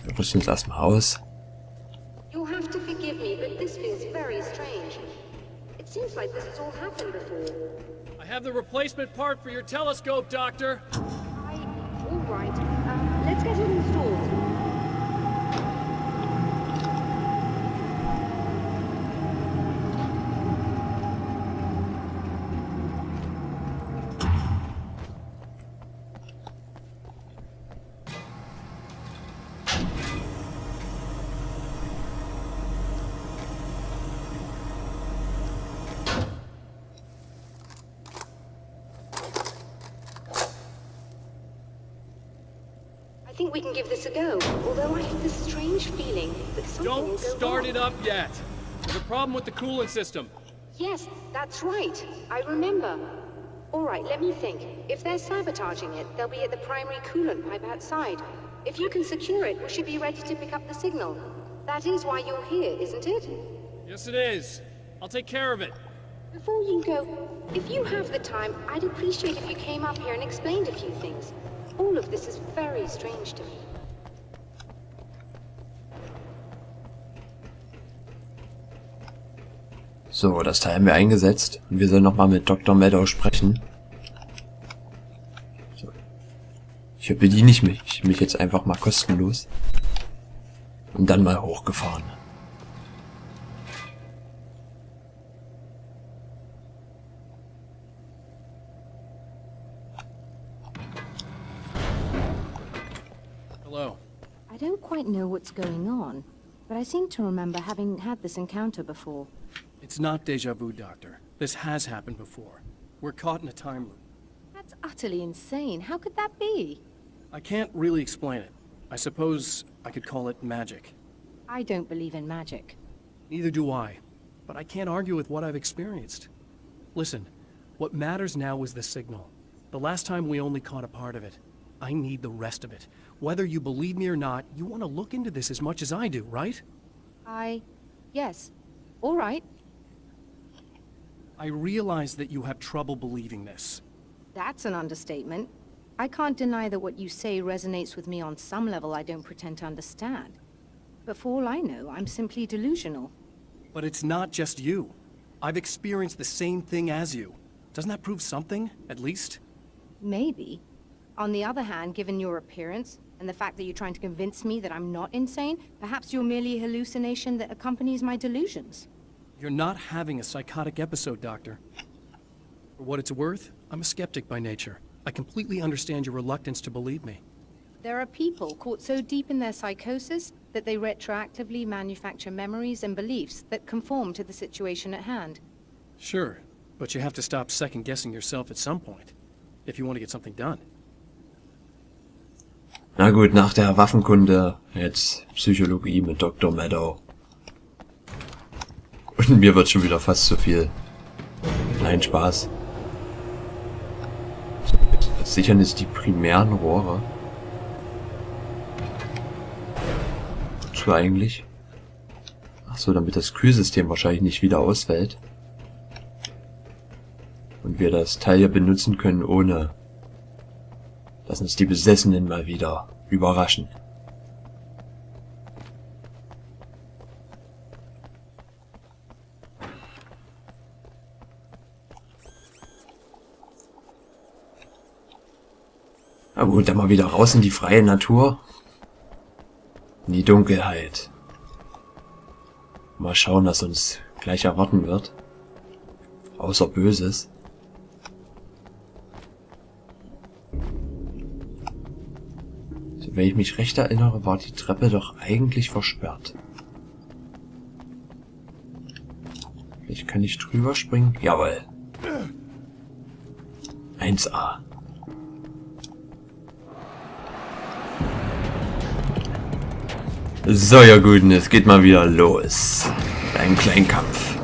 Wir rüsten uns erstmal aus. You'll have to forgive me, but this feels very strange. It seems like this has all happened before. I have the replacement part for your telescope, Doctor. All right. Let's get it installed. I think we can give this a go, although I have this strange feeling that something will Don't go start wrong. it up yet. There's a problem with the coolant system. Yes, that's right. I remember. All right, let me think. If they're sabotaging it, they'll be at the primary coolant pipe outside. If you can secure it, we should be ready to pick up the signal. That is why you're here, isn't it? Yes, it is. I'll take care of it. Before you go, if you have the time, I'd appreciate if you came up here and explained a few things. All of this is very strange to me. So, das Teil haben wir eingesetzt. Und wir sollen nochmal mit Dr. Meadow sprechen. So. Hier bediene ich mich jetzt einfach mal kostenlos. Und dann mal hochgefahren. Hello. I don't quite know what's going on, but I seem to remember having had this encounter before. It's not deja vu, Doctor. This has happened before. We're caught in a time loop. That's utterly insane. How could that be? I can't really explain it. I suppose I could call it magic. I don't believe in magic. Neither do I. But I can't argue with what I've experienced. Listen, what matters now is the signal. The last time we only caught a part of it. I need the rest of it. Whether you believe me or not, you want to look into this as much as I do, right? Yes. All right. I realize that you have trouble believing this. That's an understatement. I can't deny that what you say resonates with me on some level I don't pretend to understand. But for all I know, I'm simply delusional. But it's not just you. I've experienced the same thing as you. Doesn't that prove something, at least? Maybe. On the other hand, given your appearance, and the fact that you're trying to convince me that I'm not insane, perhaps you're merely a hallucination that accompanies my delusions. You're not having a psychotic episode, Doctor. For what it's worth, I'm a skeptic by nature. I completely understand your reluctance to believe me. There are people caught so deep in their psychosis that they retroactively manufacture memories and beliefs that conform to the situation at hand. Sure, but you have to stop second-guessing yourself at some point, if you want to get something done. Na gut, nach der Waffenkunde jetzt Psychologie mit Dr. Meadow. Und mir wird schon wieder fast zu viel. Nein, Spaß. So, das sichern jetzt die primären Rohre. Wozu eigentlich? Ach so, damit das Kühlsystem wahrscheinlich nicht wieder ausfällt. Und wir das Teil hier benutzen können, ohne dass uns die Besessenen mal wieder überraschen. Na gut, dann mal wieder raus in die freie Natur. In die Dunkelheit. Mal schauen, was uns gleich erwarten wird. Außer Böses. So, wenn ich mich recht erinnere, war die Treppe doch eigentlich versperrt. Ich kann nicht drüber springen. Jawohl. 1A. So, ja Guten, es geht mal wieder los. Mit einem kleinen Kampf.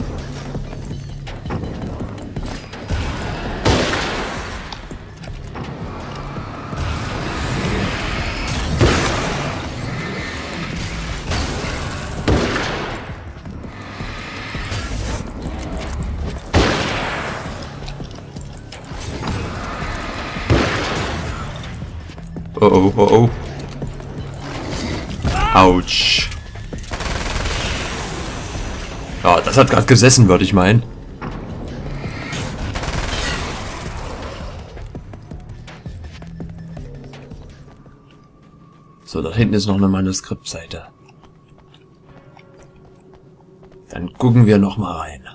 Oh oh, oh oh. Autsch. Ja, das hat gerade gesessen, würde ich meinen. So, da hinten ist noch eine Manuskriptseite. Dann gucken wir noch mal rein.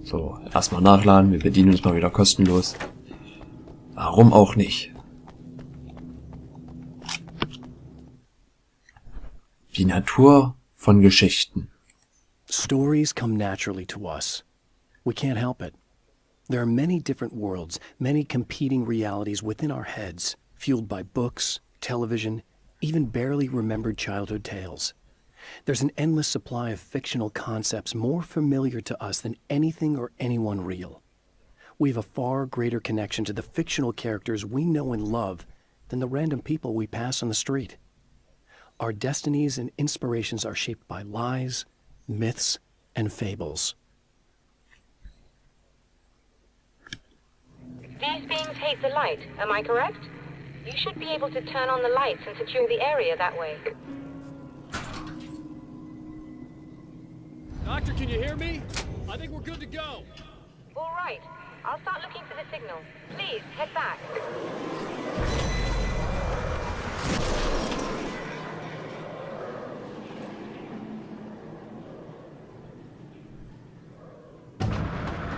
So, erstmal nachladen. Wir bedienen uns mal wieder kostenlos. Warum auch nicht? Die Natur von Geschichten. Stories come naturally to us. We can't help it. There are many different worlds, many competing realities within our heads, fueled by books, television, even barely remembered childhood tales. There's an endless supply of fictional concepts more familiar to us than anything or anyone real. We have a far greater connection to the fictional characters we know and love than the random people we pass on the street. Our destinies and inspirations are shaped by lies, myths, and fables. These beings hate the light, am I correct? You should be able to turn on the lights and secure the area that way. Doctor, can you hear me? I think we're good to go. All right. I'll start looking for the signal. Please, head back.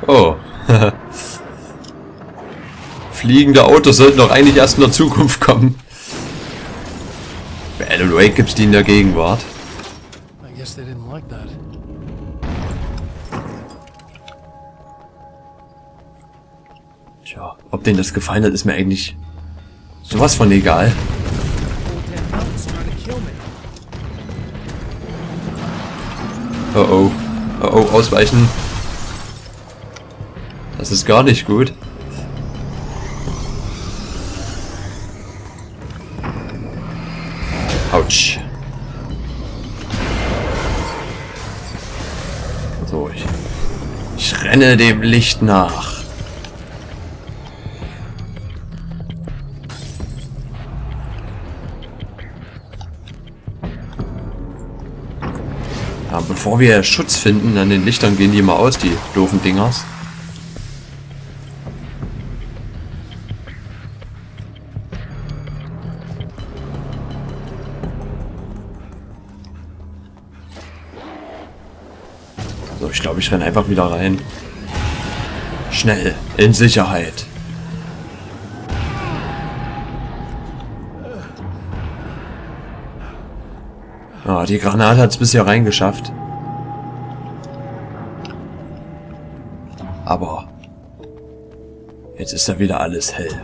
Oh. Fliegende Autos sollten doch eigentlich erst in der Zukunft kommen. Bei Alan Wake gibt's die in der Gegenwart. I guess they didn't like that. Tja, ob denen das gefallen hat, ist mir eigentlich sowas von egal. Oh oh. Oh oh, ausweichen. Das ist gar nicht gut. Autsch. So, ich renne dem Licht nach. Ja, bevor wir Schutz finden an den Lichtern, gehen die mal aus, die doofen Dingers. So, ich glaube, ich renne einfach wieder rein. Schnell, in Sicherheit. Ah, die Granate hat es bisher reingeschafft. Aber jetzt ist da wieder alles hell.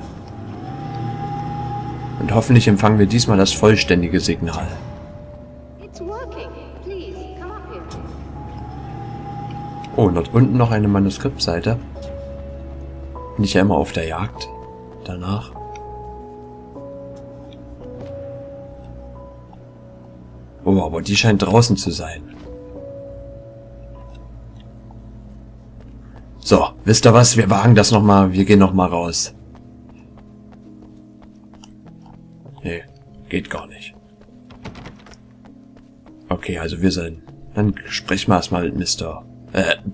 Und hoffentlich empfangen wir diesmal das vollständige Signal. It's working. Please, come up here. Oh, und dort unten noch eine Manuskriptseite. Bin ich ja immer auf der Jagd danach. Oh, aber die scheint draußen zu sein. So, wisst ihr was? Wir wagen das nochmal. Wir gehen nochmal raus. Nee, geht gar nicht. Okay, also wir sind... Dann sprechen wir erstmal mit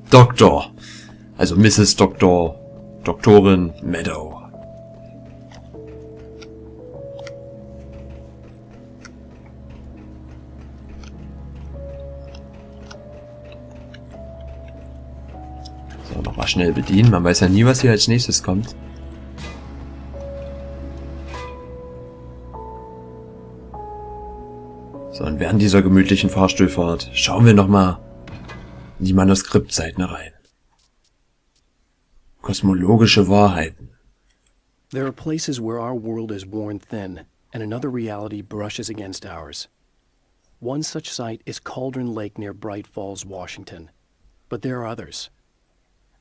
Doktor. Also Mrs. Doktorin Meadow. So, nochmal schnell bedienen. Man weiß ja nie, was hier als nächstes kommt. So, und während dieser gemütlichen Fahrstuhlfahrt schauen wir nochmal in die Manuskriptseiten rein. Kosmologische Wahrheiten. There are places where our world is worn thin, and another reality brushes against ours. One such site is Cauldron Lake near Bright Falls, Washington. But there are others.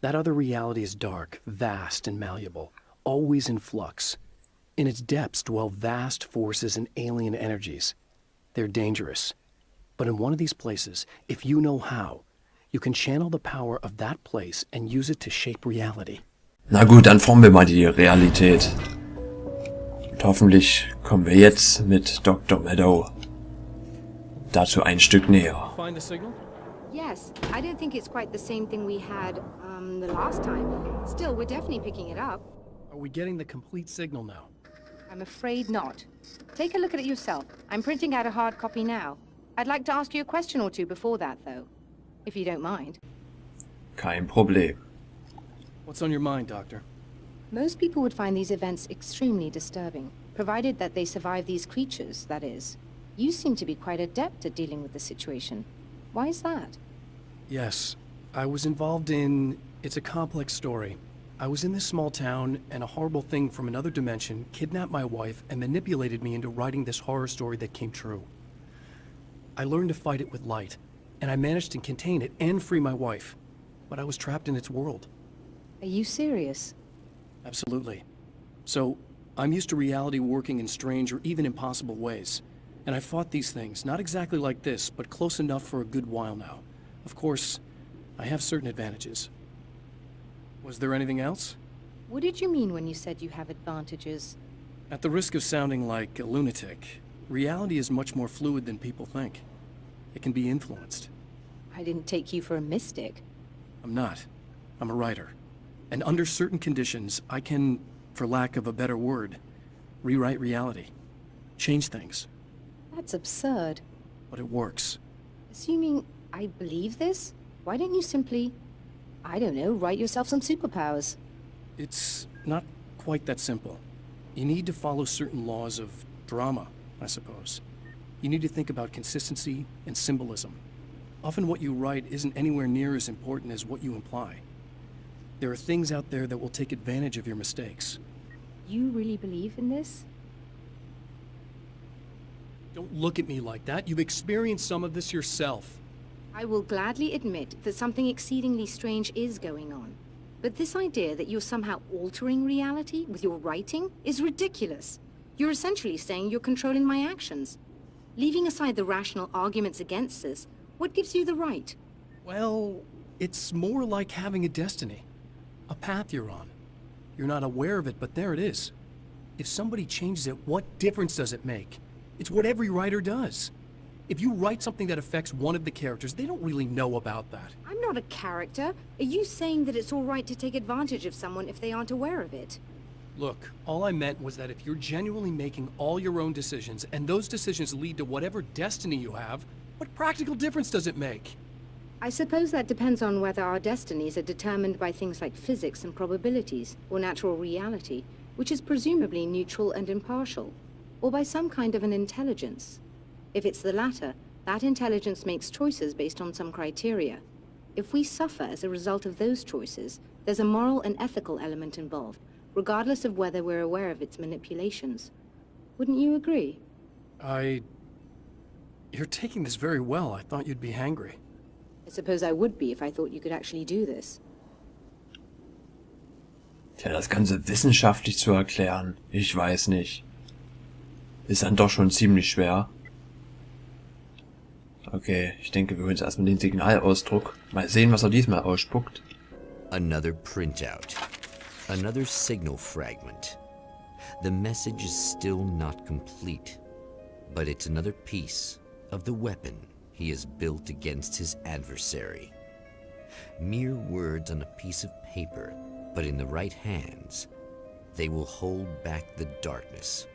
That other reality is dark, vast, and malleable, always in flux. In its depths dwell vast forces and alien energies. They're dangerous. But in one of these places, if you know how, you can channel the power of that place and use it to shape reality. Na gut, dann formen wir mal die Realität. Und hoffentlich kommen wir jetzt mit Dr. Meadow dazu ein Stück näher. Find the signal? Yes, I don't think it's quite the same thing we had, the last time. Still, we're definitely picking it up. Are we getting the complete signal now? I'm afraid not. Take a look at it yourself. I'm printing out a hard copy now. I'd like to ask you a question or two before that, though. If you don't mind. Kein Problem. What's on your mind, Doctor? Most people would find these events extremely disturbing, provided that they survive these creatures, that is. You seem to be quite adept at dealing with the situation. Why is that? Yes, I was involved in... It's a complex story. I was in this small town, and a horrible thing from another dimension kidnapped my wife and manipulated me into writing this horror story that came true. I learned to fight it with light, and I managed to contain it and free my wife. But I was trapped in its world. Are you serious? Absolutely. So, I'm used to reality working in strange or even impossible ways. And I fought these things, not exactly like this, but close enough for a good while now. Of course, I have certain advantages. Was there anything else? What did you mean when you said you have advantages? At the risk of sounding like a lunatic, reality is much more fluid than people think. It can be influenced. I didn't take you for a mystic. I'm not. I'm a writer. And under certain conditions, I can, for lack of a better word, rewrite reality. Change things. That's absurd. But it works. Assuming I believe this, why don't you simply, I don't know, write yourself some superpowers? It's not quite that simple. You need to follow certain laws of drama, I suppose. You need to think about consistency and symbolism. Often what you write isn't anywhere near as important as what you imply. There are things out there that will take advantage of your mistakes. You really believe in this? Don't look at me like that. You've experienced some of this yourself. I will gladly admit that something exceedingly strange is going on. But this idea that you're somehow altering reality with your writing is ridiculous. You're essentially saying you're controlling my actions. Leaving aside the rational arguments against this, what gives you the right? Well, it's more like having a destiny. A path you're on. You're not aware of it, but there it is. If somebody changes it, what difference does it make? It's what every writer does. If you write something that affects one of the characters, they don't really know about that. I'm not a character. Are you saying that it's all right to take advantage of someone if they aren't aware of it? Look, all I meant was that if you're genuinely making all your own decisions, and those decisions lead to whatever destiny you have, what practical difference does it make? I suppose that depends on whether our destinies are determined by things like physics and probabilities, or natural reality, which is presumably neutral and impartial, or by some kind of an intelligence. If it's the latter, that intelligence makes choices based on some criteria. If we suffer as a result of those choices, there's a moral and ethical element involved, regardless of whether we're aware of its manipulations. Wouldn't you agree? You're taking this very well. I thought you'd be hangry. I suppose I would be if I thought you could actually do this. Tja, das Ganze wissenschaftlich zu erklären, ich weiß nicht. Ist dann doch schon ziemlich schwer. Okay, ich denke, wir holen uns erstmal den Signalausdruck. Mal sehen, was er diesmal ausspuckt. Another printout. Another signal fragment. The message is still not complete, but it's another piece of the weapon he has built against his adversary. Mere words on a piece of paper, but in the right hands, they will hold back the darkness